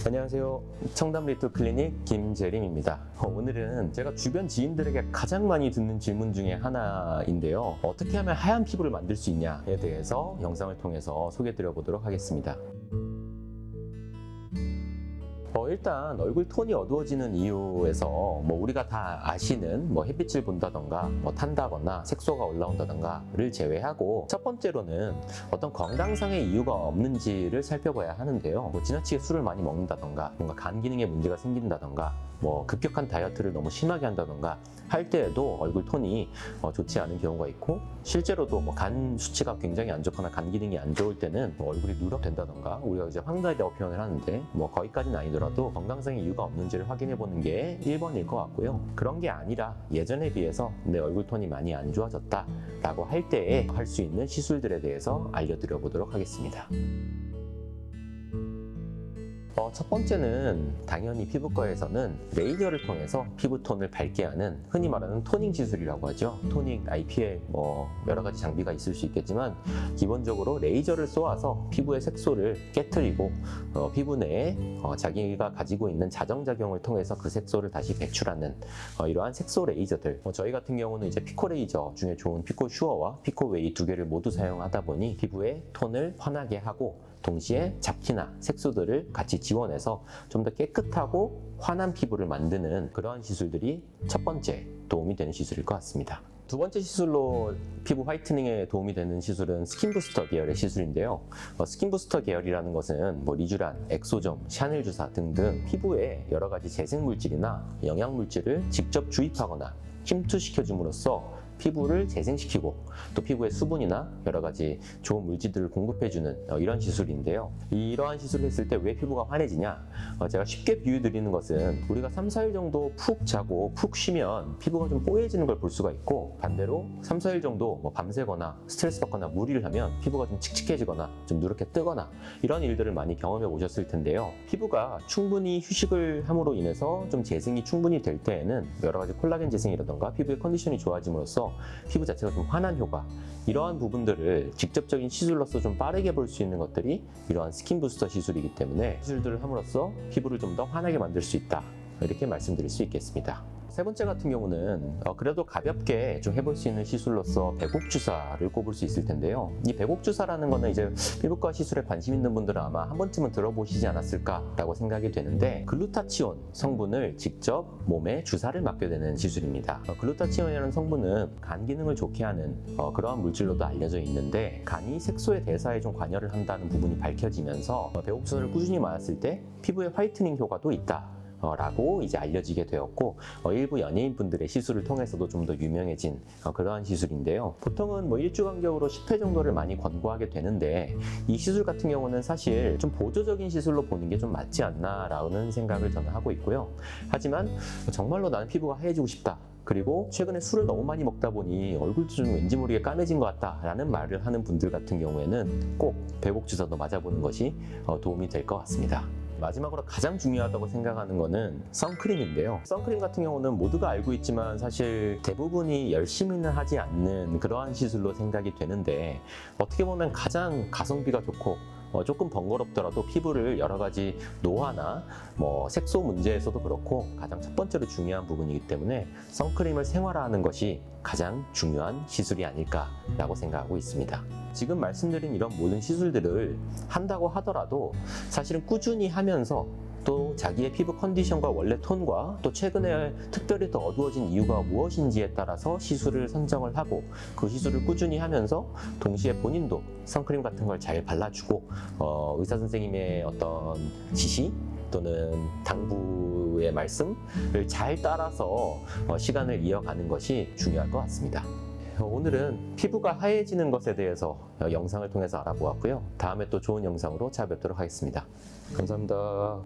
안녕하세요. 청담 리투 클리닉 김재림입니다. 오늘은 제가 주변 지인들에게 가장 많이 듣는 질문 중에 하나인데요. 어떻게 하면 하얀 피부를 만들 수 있냐에 대해서 영상을 통해서 소개해 드려 보도록 하겠습니다. 일단 얼굴 톤이 어두워지는 이유에서 우리가 다 아시는 햇빛을 본다던가 탄다거나 색소가 올라온다던가를 제외하고, 첫 번째로는 어떤 건강상의 이유가 없는지를 살펴봐야 하는데요. 지나치게 술을 많이 먹는다던가, 뭔가 간 기능에 문제가 생긴다던가, 급격한 다이어트를 너무 심하게 한다던가 할 때에도 얼굴 톤이 좋지 않은 경우가 있고, 실제로도 간 수치가 굉장히 안 좋거나 간 기능이 안 좋을 때는 얼굴이 누렇된다던가, 우리가 이제 황달이라고 표현을 하는데 거기까지는 아니더라도 건강상의 이유가 없는지를 확인해 보는 게 1번일 것 같고요. 그런 게 아니라 예전에 비해서 내 얼굴 톤이 많이 안 좋아졌다 라고 할 때에 할 수 있는 시술들에 대해서 알려드려 보도록 하겠습니다. 첫 번째는 당연히 피부과에서는 레이저를 통해서 피부톤을 밝게 하는, 흔히 말하는 토닝 시술이라고 하죠. 토닝, IPL 여러 가지 장비가 있을 수 있겠지만, 기본적으로 레이저를 쏘아서 피부의 색소를 깨트리고 피부 내에 자기가 가지고 있는 자정작용을 통해서 그 색소를 다시 배출하는 이러한 색소 레이저들, 저희 같은 경우는 이제 피코 레이저 중에 좋은 피코 슈어와 피코 웨이 두 개를 모두 사용하다 보니 피부의 톤을 환하게 하고, 동시에 잡티나 색소들을 같이 지원해서 좀 더 깨끗하고 환한 피부를 만드는 그러한 시술들이 첫 번째 도움이 되는 시술일 것 같습니다. 두 번째 시술로 피부 화이트닝에 도움이 되는 시술은 스킨 부스터 계열의 시술인데요. 스킨 부스터 계열이라는 것은 리쥬란, 엑소점, 샤넬 주사 등등 피부에 여러 가지 재생 물질이나 영양 물질을 직접 주입하거나 침투시켜 줌으로써 피부를 재생시키고, 또 피부에 수분이나 여러 가지 좋은 물질들을 공급해주는 이런 시술인데요. 이러한 시술을 했을 때 왜 피부가 환해지냐? 제가 쉽게 비유 드리는 것은, 우리가 3, 4일 정도 푹 자고 푹 쉬면 피부가 좀 뽀얘지는 걸 볼 수가 있고, 반대로 3, 4일 정도 밤새거나 스트레스 받거나 무리를 하면 피부가 좀 칙칙해지거나 좀 누렇게 뜨거나 이런 일들을 많이 경험해 오셨을 텐데요. 피부가 충분히 휴식을 함으로 인해서 좀 재생이 충분히 될 때에는 여러 가지 콜라겐 재생이라던가 피부의 컨디션이 좋아짐으로써 피부 자체가 좀 환한 효과, 이러한 부분들을 직접적인 시술로서 좀 빠르게 볼 수 있는 것들이 이러한 스킨 부스터 시술이기 때문에, 시술들을 함으로써 피부를 좀 더 환하게 만들 수 있다, 이렇게 말씀드릴 수 있겠습니다. 세 번째 같은 경우는 그래도 가볍게 좀 해볼 수 있는 시술로서 배곡 주사를 꼽을 수 있을 텐데요. 이 배곡 주사라는 거는 이제 피부과 시술에 관심 있는 분들은 아마 한 번쯤은 들어보시지 않았을까라고 생각이 되는데, 글루타치온 성분을 직접 몸에 주사를 맞게 되는 시술입니다. 글루타치온이라는 성분은 간 기능을 좋게 하는 그러한 물질로도 알려져 있는데, 간이 색소의 대사에 좀 관여를 한다는 부분이 밝혀지면서 배곡 주사를 꾸준히 맞았을 때 피부에 화이트닝 효과도 있다 라고 이제 알려지게 되었고, 일부 연예인분들의 시술을 통해서도 좀 더 유명해진 그러한 시술인데요. 보통은 일주 간격으로 10회 정도를 많이 권고하게 되는데, 이 시술 같은 경우는 사실 좀 보조적인 시술로 보는 게 좀 맞지 않나 라는 생각을 저는 하고 있고요. 하지만 정말로 나는 피부가 하얘지고 싶다, 그리고 최근에 술을 너무 많이 먹다 보니 얼굴도 좀 왠지 모르게 까매진 것 같다 라는 말을 하는 분들 같은 경우에는 꼭 배곡 주사도 맞아보는 것이 도움이 될 것 같습니다. 마지막으로 가장 중요하다고 생각하는 거는 선크림인데요. 선크림 같은 경우는 모두가 알고 있지만 사실 대부분이 열심히는 하지 않는 그러한 시술로 생각이 되는데, 어떻게 보면 가장 가성비가 좋고 조금 번거롭더라도 피부를 여러 가지 노화나 색소 문제에서도 그렇고 가장 첫 번째로 중요한 부분이기 때문에 선크림을 생활화하는 것이 가장 중요한 시술이 아닐까라고 생각하고 있습니다. 지금 말씀드린 이런 모든 시술들을 한다고 하더라도 사실은 꾸준히 하면서, 또 자기의 피부 컨디션과 원래 톤과 또 최근에 특별히 더 어두워진 이유가 무엇인지에 따라서 시술을 선정을 하고, 그 시술을 꾸준히 하면서 동시에 본인도 선크림 같은 걸 잘 발라주고, 의사 선생님의 어떤 지시 또는 당부의 말씀을 잘 따라서 시간을 이어가는 것이 중요할 것 같습니다. 오늘은 피부가 하얘지는 것에 대해서 영상을 통해서 알아보았고요. 다음에 또 좋은 영상으로 찾아뵙도록 하겠습니다. 감사합니다.